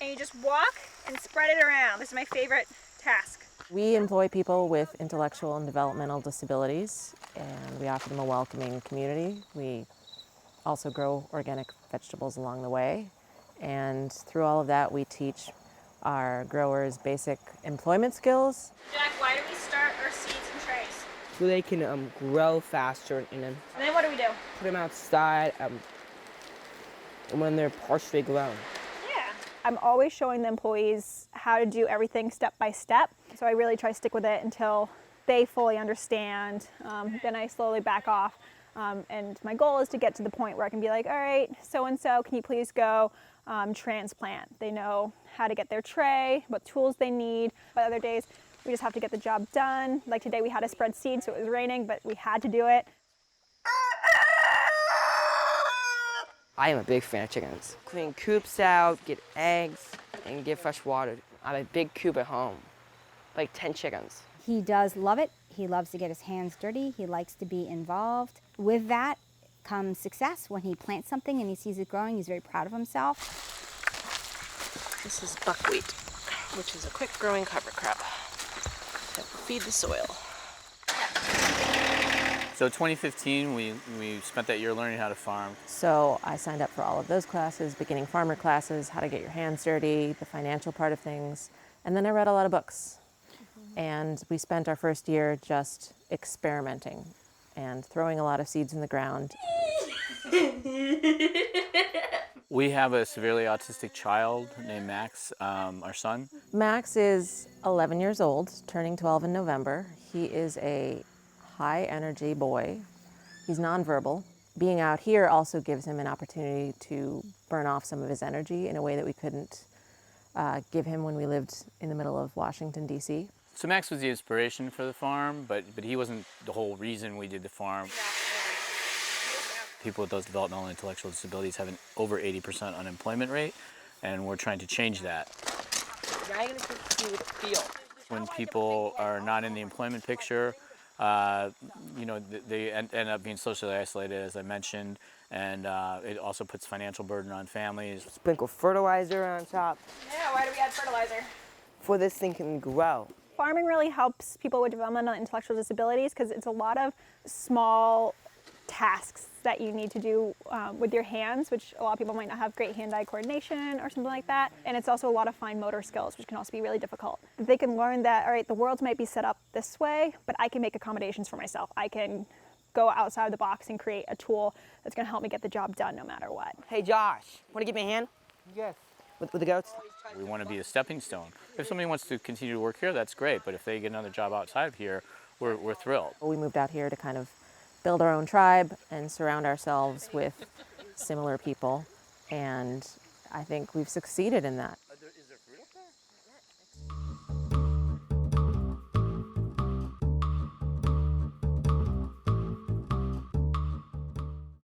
and you just walk and spread it around. This is my favorite task. We employ people with intellectual and developmental disabilities, and we offer them a welcoming community. We also grow organic vegetables along the way, and through all of that we teach our growers basic employment skills. Jack, why do we start our seeds in trays? So they can grow faster and then what do we do? put them outside when they're partially grown. Yeah. I'm always showing the employees how to do everything step by step. So I really try to stick with it until they fully understand. Then I slowly back off. And my goal is to get to the point where I can be like, all right, so-and-so, can you please go transplant? They know how to get their tray, what tools they need. But other days, we just have to get the job done. Like today we had to spread seed, so it was raining, but we had to do it. I am a big fan of chickens. Clean coops out, get eggs, and get fresh water. I have a big coop at home, like 10 chickens. He does love it. He loves to get his hands dirty. He likes to be involved. With that comes success. When he plants something and he sees it growing, he's very proud of himself. This is buckwheat, which is a quick-growing cover crop that will feed the soil. So 2015, we spent that year learning how to farm. So I signed up for all of those classes, beginning farmer classes, how to get your hands dirty, the financial part of things, and then I read a lot of books. And we spent our first year just experimenting and throwing a lot of seeds in the ground. We have a severely autistic child named Max, our son. Max is 11 years old, turning 12 in November. He is a high-energy boy. He's nonverbal. Being out here also gives him an opportunity to burn off some of his energy in a way that we couldn't give him when we lived in the middle of Washington, D.C. So Max was the inspiration for the farm, but he wasn't the whole reason we did the farm. People with those developmental and intellectual disabilities have an over 80% unemployment rate, and we're trying to change that. When people are not in the employment picture, they end up being socially isolated, as I mentioned, and it also puts financial burden on families. Sprinkle fertilizer on top. Yeah, why do we add fertilizer? For this thing can grow. Farming really helps people with developmental and intellectual disabilities because it's a lot of small tasks that you need to do with your hands, which a lot of people might not have great hand-eye coordination or something like that. And it's also a lot of fine motor skills, which can also be really difficult. They can learn that, all right, the world might be set up this way, but I can make accommodations for myself. I can go outside the box and create a tool that's going to help me get the job done no matter what. Hey, Josh, want to give me a hand? Yes. With the goats? We want to be a stepping stone. If somebody wants to continue to work here, that's great, but if they get another job outside of here, we're thrilled. We moved out here to kind of build our own tribe and surround ourselves with similar people, and I think we've succeeded in that.